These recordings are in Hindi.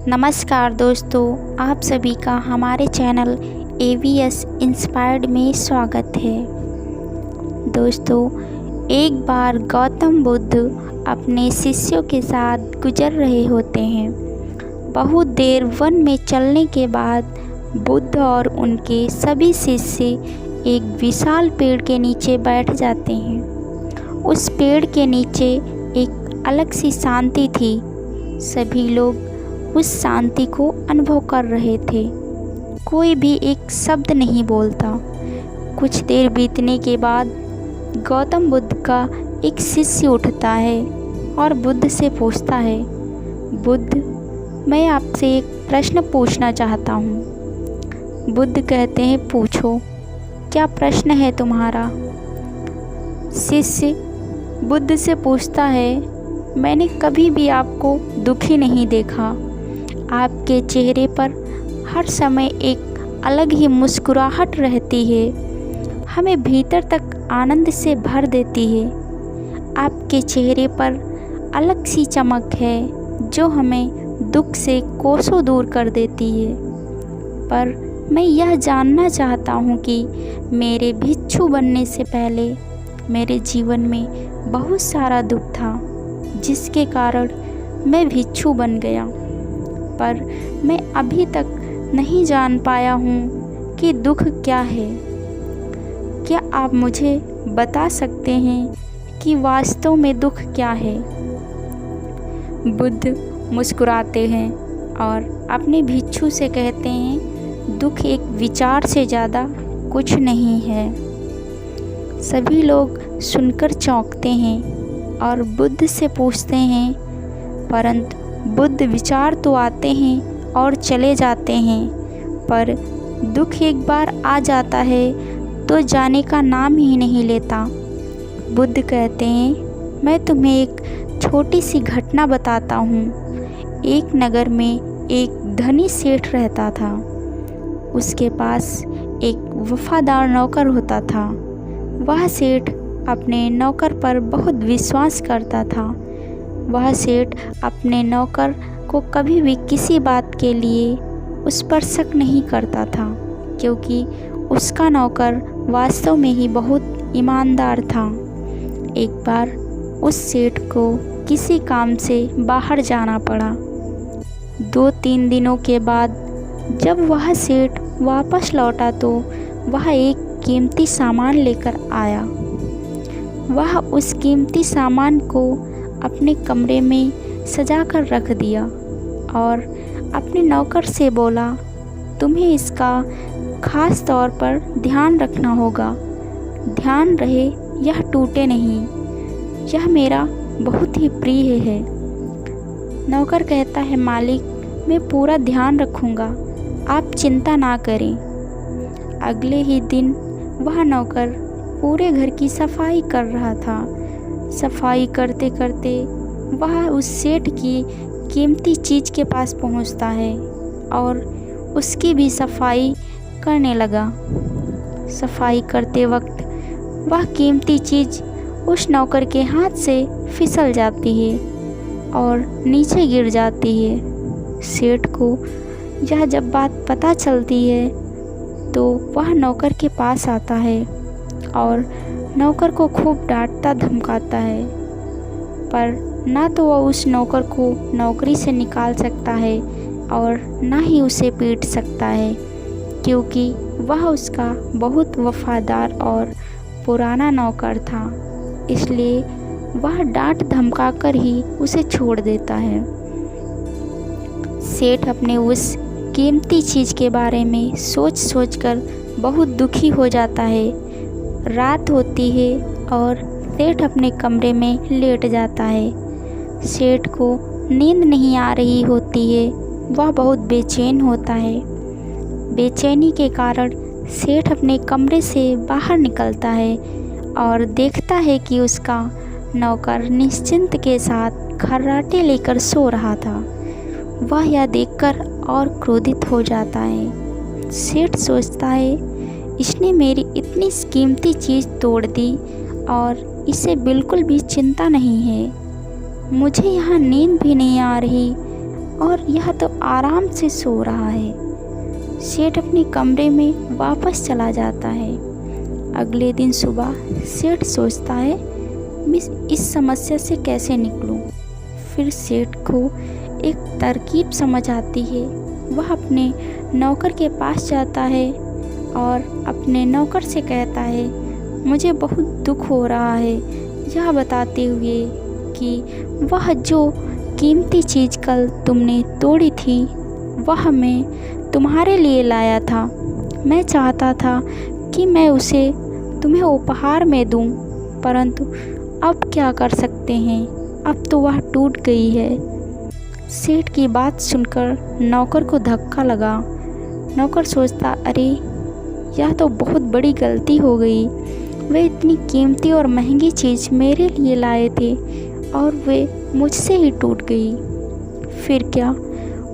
नमस्कार दोस्तों, आप सभी का हमारे चैनल AVS इंस्पायर्ड में स्वागत है। दोस्तों, एक बार गौतम बुद्ध अपने शिष्यों के साथ गुजर रहे होते हैं। बहुत देर वन में चलने के बाद बुद्ध और उनके सभी शिष्य एक विशाल पेड़ के नीचे बैठ जाते हैं। उस पेड़ के नीचे एक अलग सी शांति थी। सभी लोग उस शांति को अनुभव कर रहे थे। कोई भी एक शब्द नहीं बोलता। कुछ देर बीतने के बाद गौतम बुद्ध का एक शिष्य उठता है और बुद्ध से पूछता है, बुद्ध, मैं आपसे एक प्रश्न पूछना चाहता हूँ। बुद्ध कहते हैं, पूछो, क्या प्रश्न है तुम्हारा? शिष्य बुद्ध से पूछता है, मैंने कभी भी आपको दुखी नहीं देखा। आपके चेहरे पर हर समय एक अलग ही मुस्कुराहट रहती है, हमें भीतर तक आनंद से भर देती है। आपके चेहरे पर अलग सी चमक है जो हमें दुख से कोसों दूर कर देती है। पर मैं यह जानना चाहता हूँ कि मेरे भिक्षु बनने से पहले मेरे जीवन में बहुत सारा दुख था, जिसके कारण मैं भिक्षु बन गया। पर मैं अभी तक नहीं जान पाया हूँ कि दुख क्या है। क्या आप मुझे बता सकते हैं कि वास्तव में दुख क्या है? बुद्ध मुस्कुराते हैं और अपने भिक्षु से कहते हैं, दुख एक विचार से ज़्यादा कुछ नहीं है। सभी लोग सुनकर चौंकते हैं और बुद्ध से पूछते हैं, परंतु बुद्ध, विचार तो आते हैं और चले जाते हैं, पर दुख एक बार आ जाता है तो जाने का नाम ही नहीं लेता। बुद्ध कहते हैं, मैं तुम्हें एक छोटी सी घटना बताता हूँ। एक नगर में एक धनी सेठ रहता था। उसके पास एक वफादार नौकर होता था। वह सेठ अपने नौकर पर बहुत विश्वास करता था। वह सेठ अपने नौकर को कभी भी किसी बात के लिए उस पर शक नहीं करता था, क्योंकि उसका नौकर वास्तव में ही बहुत ईमानदार था। एक बार उस सेठ को किसी काम से बाहर जाना पड़ा। 2-3 दिनों के बाद जब वह सेठ वापस लौटा तो वह एक कीमती सामान लेकर आया। वह उस कीमती सामान को अपने कमरे में सजा कर रख दिया और अपने नौकर से बोला, तुम्हें इसका खास तौर पर ध्यान रखना होगा। ध्यान रहे यह टूटे नहीं, यह मेरा बहुत ही प्रिय है। नौकर कहता है, मालिक, मैं पूरा ध्यान रखूँगा, आप चिंता ना करें। अगले ही दिन वह नौकर पूरे घर की सफाई कर रहा था। सफाई करते करते वह उस सेठ की कीमती चीज़ के पास पहुंचता है और उसकी भी सफाई करने लगा। सफाई करते वक्त वह कीमती चीज़ उस नौकर के हाथ से फिसल जाती है और नीचे गिर जाती है। सेठ को यह जब बात पता चलती है तो वह नौकर के पास आता है और नौकर को खूब डांटता धमकाता है, पर ना तो वह उस नौकर को नौकरी से निकाल सकता है और ना ही उसे पीट सकता है, क्योंकि वह उसका बहुत वफादार और पुराना नौकर था। इसलिए वह डांट धमका कर ही उसे छोड़ देता है। सेठ अपने उस कीमती चीज़ के बारे में सोच सोचकर बहुत दुखी हो जाता है। रात होती है और सेठ अपने कमरे में लेट जाता है। सेठ को नींद नहीं आ रही होती है, वह बहुत बेचैन होता है। बेचैनी के कारण सेठ अपने कमरे से बाहर निकलता है और देखता है कि उसका नौकर निश्चिंत के साथ खर्राटे लेकर सो रहा था। वह यह देखकर और क्रोधित हो जाता है। सेठ सोचता है, इसने मेरी इतनी कीमती चीज़ तोड़ दी और इसे बिल्कुल भी चिंता नहीं है। मुझे यहाँ नींद भी नहीं आ रही और यह तो आराम से सो रहा है। सेठ अपने कमरे में वापस चला जाता है। अगले दिन सुबह सेठ सोचता है, मैं इस समस्या से कैसे निकलूं। फिर सेठ को एक तरकीब समझ आती है। वह अपने नौकर के पास जाता है और अपने नौकर से कहता है, मुझे बहुत दुख हो रहा है, यह बताते हुए कि वह जो कीमती चीज़ कल तुमने तोड़ी थी वह मैं तुम्हारे लिए लाया था। मैं चाहता था कि मैं उसे तुम्हें उपहार में दूं, परंतु अब क्या कर सकते हैं, अब तो वह टूट गई है। सेठ की बात सुनकर नौकर को धक्का लगा। नौकर सोचता, अरे यह तो बहुत बड़ी गलती हो गई। वे इतनी कीमती और महंगी चीज़ मेरे लिए लाए थे और वे मुझसे ही टूट गई। फिर क्या,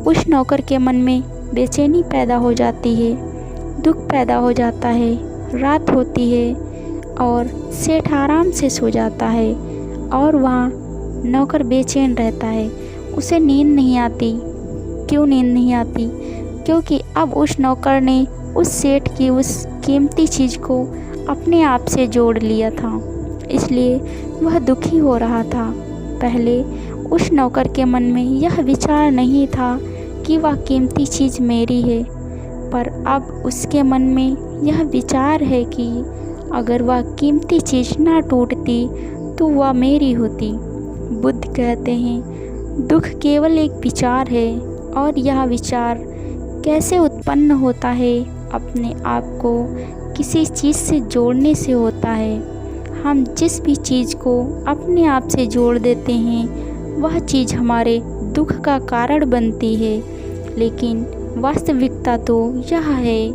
उस नौकर के मन में बेचैनी पैदा हो जाती है, दुख पैदा हो जाता है। रात होती है और सेठ आराम से सो जाता है और वहाँ नौकर बेचैन रहता है। उसे नींद नहीं आती। क्यों नींद नहीं आती? क्योंकि अब उस नौकर ने उस सेठ की उस कीमती चीज़ को अपने आप से जोड़ लिया था, इसलिए वह दुखी हो रहा था। पहले उस नौकर के मन में यह विचार नहीं था कि वह कीमती चीज़ मेरी है, पर अब उसके मन में यह विचार है कि अगर वह कीमती चीज़ ना टूटती तो वह मेरी होती। बुद्ध कहते हैं, दुख केवल एक विचार है और यह विचार कैसे उत्पन्न होता है, अपने आप को किसी चीज़ से जोड़ने से होता है। हम जिस भी चीज़ को अपने आप से जोड़ देते हैं वह चीज़ हमारे दुख का कारण बनती है। लेकिन वास्तविकता तो यह है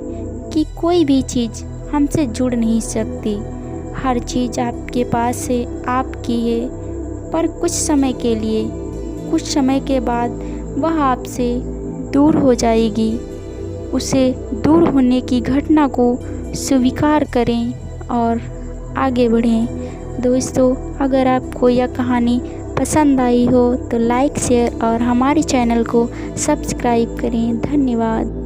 कि कोई भी चीज़ हमसे जुड़ नहीं सकती। हर चीज़ आपके पास से आपकी है, पर कुछ समय के लिए, कुछ समय के बाद वह आपसे दूर हो जाएगी। उसे दूर होने की घटना को स्वीकार करें और आगे बढ़ें। दोस्तों, अगर आपको यह कहानी पसंद आई हो तो लाइक, शेयर और हमारे चैनल को सब्सक्राइब करें। धन्यवाद।